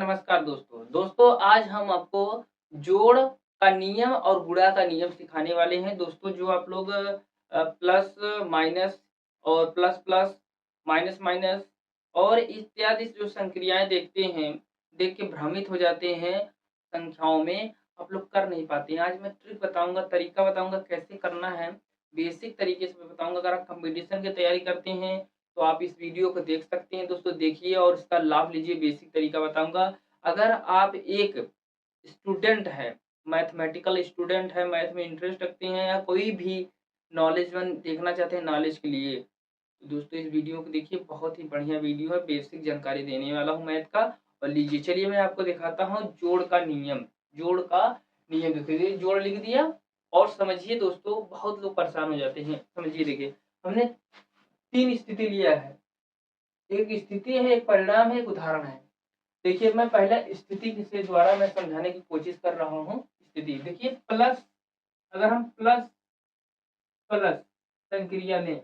नमस्कार दोस्तों आज हम आपको जोड़ का नियम और गुणा का नियम सिखाने वाले हैं दोस्तों। जो आप लोग प्लस माइनस और प्लस प्लस माइनस माइनस और इत्यादि जो संक्रियाएं देखते हैं, देख के भ्रमित हो जाते हैं संख्याओं में, आप लोग कर नहीं पाते हैं। आज मैं ट्रिक बताऊंगा, तरीका बताऊंगा कैसे करना है, बेसिक तरीके से बताऊंगा। अगर आप कंपटीशन की तैयारी करते हैं तो आप इस वीडियो को देख सकते हैं दोस्तों, देखिए और इसका लाभ लीजिए। बेसिक तरीका बताऊंगा। अगर आप एक स्टूडेंट है, मैथमेटिकल स्टूडेंट है, मैथ में इंटरेस्ट रखते हैं या कोई भी नॉलेजवन देखना चाहते हैं नॉलेज के लिए, तो दोस्तों इस वीडियो को देखिए। बहुत ही बढ़िया वीडियो है, बेसिक जानकारी देने वाला हूँ मैथ का। और लीजिए चलिए मैं आपको दिखाता हूँ जोड़ का नियम। जोड़ का नियम देखिए, जोड़ लिख दिया और समझिए दोस्तों, बहुत लोग परेशान हो जाते हैं। समझिए, देखिए हमने 3 स्थिति लिया है। एक स्थिति है, एक परिणाम है, एक उदाहरण है। देखिए मैं पहले स्थिति के द्वारा मैं समझाने की कोशिश कर रहा हूँ। स्थिति देखिए, प्लस, अगर हम प्लस प्लस संक्रिया लें,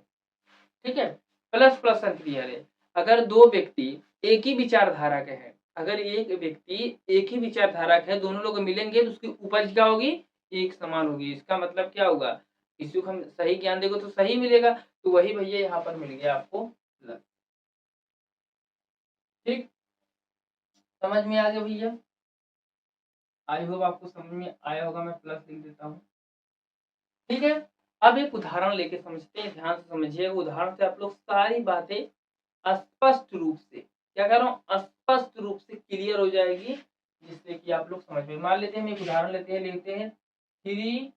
ठीक है, प्लस प्लस संक्रिया लें। अगर दो व्यक्ति एक ही विचारधारा के हैं, अगर एक व्यक्ति एक ही विचारधारा के है, दोनों लोग मिलेंगे तो उसकी उपज क्या होगी? एक समान होगी। इसका मतलब क्या होगा? किसी को हम सही ज्ञान देंगे तो सही मिलेगा। तो वही भैया यहाँ पर मिल गया आपको प्लस। ठीक, समझ में आ गया भैया? आई होप आपको समझ में आया होगा। मैं प्लस लिख देता हूँ, ठीक है। अब एक उदाहरण लेके समझते हैं, ध्यान से समझिए। उदाहरण से आप लोग सारी बातें स्पष्ट रूप से, क्या कर रहा हूँ, स्पष्ट रूप से क्लियर हो जाएगी, जिससे कि आप लोग समझ में। मान लेते हैं, एक उदाहरण लेते हैं 3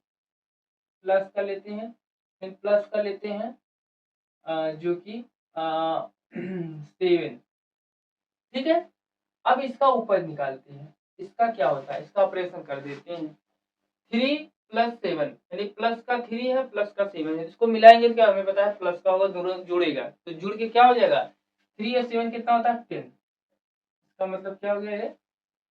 प्लस का लेते हैं, फिर प्लस का लेते हैं जो कि 7, ठीक है। अब इसका उपज निकालते हैं। इसका क्या होता है, इसका ऑपरेशन कर देते हैं। 3 प्लस 7 यानी प्लस का 3 है, प्लस का 7 है। इसको मिलाएंगे तो क्या हमें पता है प्लस का होगा, दोनों जुड़ेगा तो जुड़ के क्या हो जाएगा? 3 और 7 कितना होता है? 10। इसका मतलब क्या हो गया? ये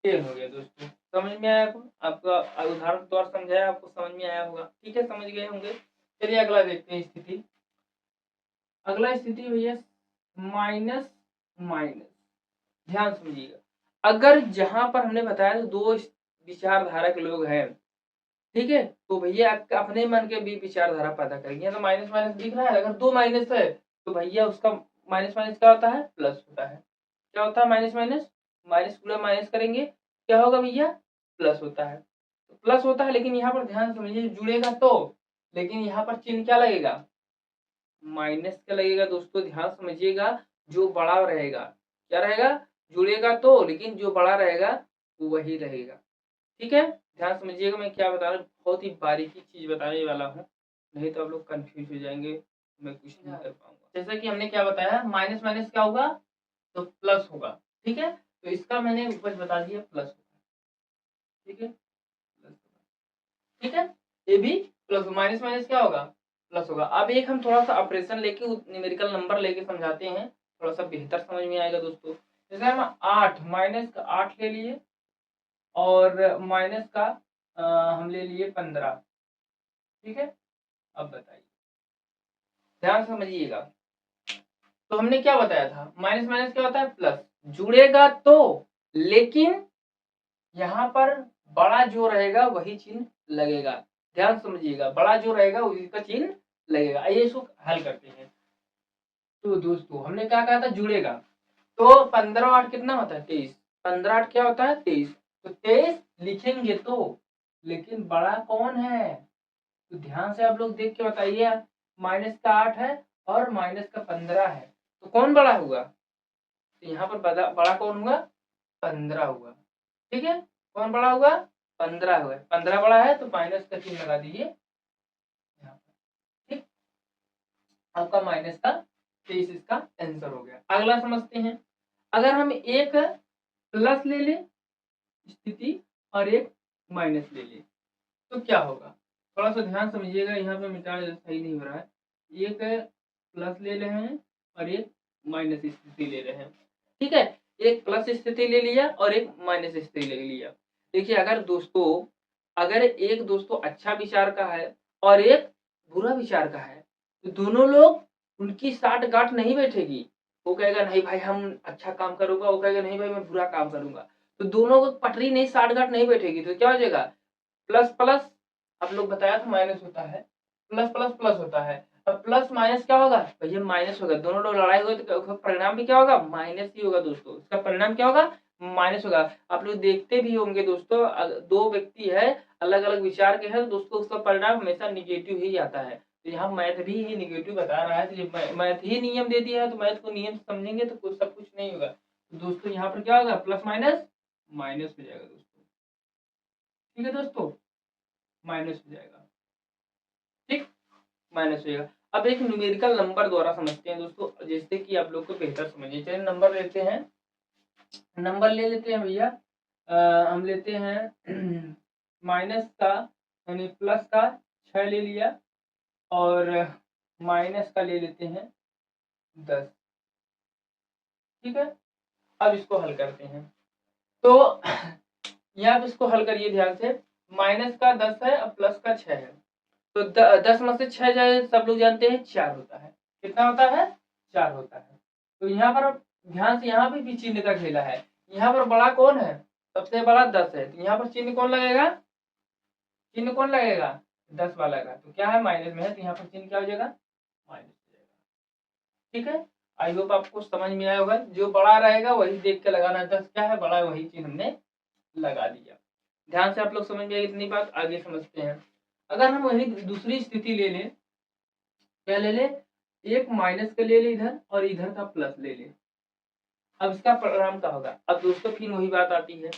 10 हो गया दोस्तों। समझ में आया आपको? आपका उदाहरण द्वारा समझाया, आपको समझ में आया होगा, ठीक है, समझ गए होंगे। चलिए अगला देखते हैं स्थिति। अगला स्थिति भैया माइनस माइनस। ध्यान समझिएगा, अगर जहां पर हमने बताया दो विचारधारा के लोग हैं, ठीक है, तो भैया अपने मन के भी विचारधारा पैदा करेंगे। तो माइनस माइनस दिख रहा है, अगर 2 माइनस है तो भैया उसका माइनस माइनस क्या होता है? प्लस होता है। क्या होता है? माइनस माइनस, माइनस गुणा माइनस करेंगे क्या होगा भैया? प्लस होता है। तो प्लस होता है, लेकिन यहाँ पर ध्यान समझिए, जुड़ेगा तो, लेकिन यहाँ पर चिन्ह क्या लगेगा? माइनस का लगेगा दोस्तों। ध्यान समझिएगा, जो बड़ा रहेगा क्या रहेगा? जुड़ेगा तो, लेकिन जो बड़ा रहेगा वो वही रहेगा, ठीक है। ध्यान समझिएगा, मैं क्या बता रहा हूँ, बहुत ही बारीकी चीज बताने वाला हूँ, नहीं तो आप लोग कंफ्यूज हो जाएंगे, मैं कुछ नहीं कर पाऊंगा। जैसा कि हमने क्या बताया, माइनस माइनस क्या होगा? तो प्लस होगा, ठीक है। तो इसका मैंने उपज बता दिया, प्लस होगा, ठीक है, प्लस होगा, ठीक है। ये भी प्लस, माइनस माइनस क्या होगा? प्लस होगा। अब एक हम थोड़ा सा ऑपरेशन लेके, न्यूमेरिकल नंबर लेके समझाते हैं, थोड़ा सा बेहतर समझ में आएगा दोस्तों। जैसे हम 8 माइनस का 8 ले लिए और माइनस का हम ले लिए 15, ठीक है। अब बताइए, ध्यान समझिएगा। तो हमने क्या बताया था, माइनस माइनस क्या होता है? प्लस। जुड़ेगा तो, लेकिन यहाँ पर बड़ा जो रहेगा वही चिन्ह लगेगा। ध्यान समझिएगा, बड़ा जो रहेगा उसी का चिन्ह लगेगा। आइए इसको हल करते हैं। तो दोस्तों हमने क्या कहा था? जुड़ेगा तो 15 8 कितना होता है? 23। 15 8 क्या होता है? 23। तो 23 लिखेंगे तो, लेकिन बड़ा कौन है? तो ध्यान से आप लोग देख के बताइए, माइनस का 8 है और माइनस का 15 है, तो कौन बड़ा हुआ? तो यहाँ पर बड़ा कौन हुआ? 15 हुआ, ठीक है। कौन बड़ा हुआ? 15 हुआ। 15 बड़ा है तो माइनस का चिन्ह लगा दीजिए यहाँ पर, ठीक। आपका माइनस का 23 इसका आंसर हो गया। अगला समझते हैं। अगर हम एक प्लस ले ले स्थिति और एक माइनस ले ले तो क्या होगा? थोड़ा सा ध्यान समझिएगा, यहाँ पे मिटा सही नहीं हो रहा है। एक प्लस ले रहे हैं और एक माइनस स्थिति ले रहे हैं, ठीक है। एक प्लस स्थिति ले लिया और एक माइनस स्थिति ले लिया। देखिए अगर दोस्तों, अगर एक दोस्तों अच्छा विचार का है और एक बुरा विचार का है, तो दोनों लोग, उनकी साठ गांठ नहीं बैठेगी। वो कहेगा नहीं भाई हम अच्छा काम करूंगा, वो कहेगा नहीं भाई मैं बुरा काम करूंगा। तो दोनों को पटरी नहीं साठ गांठ नहीं बैठेगी, तो क्या हो जाएगा प्लस प्लस, आप लोग बताया था माइनस होता है, प्लस प्लस प्लस होता है, अब प्लस माइनस क्या होगा भैया माइनस होगा, दोनों लोग लड़ाई होगी तो परिणाम भी क्या होगा माइनस ही होगा दोस्तों, इसका परिणाम क्या होगा माइनस होगा। आप लोग देखते भी होंगे दोस्तों, दो व्यक्ति है अलग अलग विचार के हैं दोस्तों, उसका परिणाम हमेशा निगेटिव ही आता है। तो यहाँ मैथ भी ही निगेटिव बता रहा है, तो जब मैथ ही नियम दे दिया है तो मैथ को नियम से समझेंगे तो कुछ सब कुछ नहीं होगा। तो दोस्तों यहाँ पर क्या होगा प्लस माइनस माइनस हो जाएगा दोस्तों, ठीक है दोस्तों, माइनस हो जाएगा, ठीक, माइनस हो जाएगा। अब एक न्यूमेरिकल नंबर द्वारा समझते हैं दोस्तों, जिससे कि आप लोग को बेहतर समझिए। चलिए नंबर लेते हैं, नंबर ले लेते हैं भैया, हम लेते हैं माइनस का यानी प्लस का 6 ले लिया, और माइनस का ले लेते हैं 10, ठीक है। अब इसको हल करते हैं, तो यहाँ पे इसको हल करिए ध्यान से, माइनस का 10 है और प्लस का 6 है, तो 10 में से 6 जाए सब लोग जानते हैं 4 होता है, कितना होता है 4 होता है। तो यहाँ पर ध्यान से, यहाँ पे भी चिन्ह का खेला है, यहाँ पर बड़ा कौन है सबसे बड़ा 10 है, तो यहाँ पर चिन्ह कौन लगेगा, चिन्ह कौन लगेगा 10 वाला का, तो क्या है माइनस में है, तो यहाँ पर चिन्ह क्या हो जाएगा माइनस हो जाएगा, ठीक है। आई होप आपको समझ में आया होगा, जो बड़ा रहेगा वही देख के लगाना, 10 क्या है बड़ा है वही चिन्ह हमने लगा दिया। ध्यान से आप लोग समझ गए इतनी बात, आगे समझते हैं। अगर हम वही दूसरी स्थिति ले लें, क्या ले ले, एक माइनस का ले ले इधर और इधर का प्लस ले ले, अब इसका परिणाम क्या होगा। अब दोस्तों फिर वही बात आती है,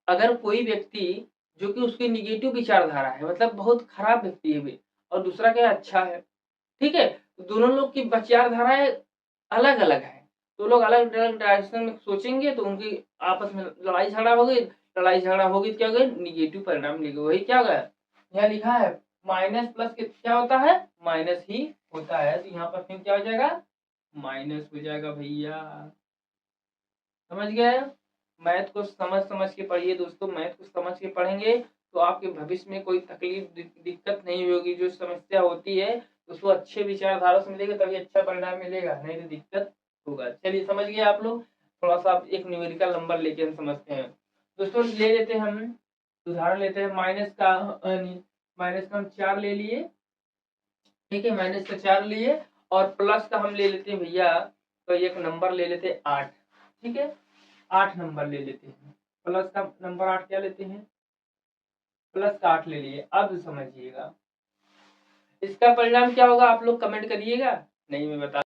अगर कोई व्यक्ति जो कि उसकी निगेटिव विचारधारा है, मतलब बहुत खराब व्यक्ति है वे, और दूसरा क्या अच्छा है, ठीक है, तो दोनों लोग की विचारधाराएं अलग अलग है, तो लोग अलग अलग डायरेक्शन में सोचेंगे तो उनकी आपस में लड़ाई झगड़ा होगी, लड़ाई झगड़ा होगी तो क्या होगा निगेटिव परिणाम मिलेगा, वही क्या होगा यहाँ लिखा है माइनस प्लस क्या होता है माइनस ही होता है, तो यहाँ पर फिर क्या हो जाएगा माइनस हो जाएगा भैया, समझ गए। मैथ को समझ समझ के पढ़िए दोस्तों, मैथ को समझ के पढ़ेंगे तो आपके भविष्य में कोई तकलीफ दिक्कत नहीं होगी, जो समस्या होती है उसको अच्छे विचारधारा से मिलेगा तभी अच्छा परिणाम मिलेगा, नहीं तो दिक्कत होगा। चलिए समझ गए आप लोग, थोड़ा सा एक न्यूमेरिकल नंबर लेके हम समझते हैं दोस्तों। ले लेते हैं हम उदाहरण लेते हैं, माइनस का हम 4 ले लिए, ठीक है, माइनस का 4 लिए, और प्लस का हम ले लेते हैं भैया, तो एक नंबर ले लेते हैं 8, ठीक है, 8 नंबर ले लेते हैं, प्लस का नंबर 8 क्या लेते हैं प्लस का 8 ले लिए। अब समझिएगा इसका परिणाम क्या होगा, आप लोग कमेंट करिएगा, नहीं मैं बता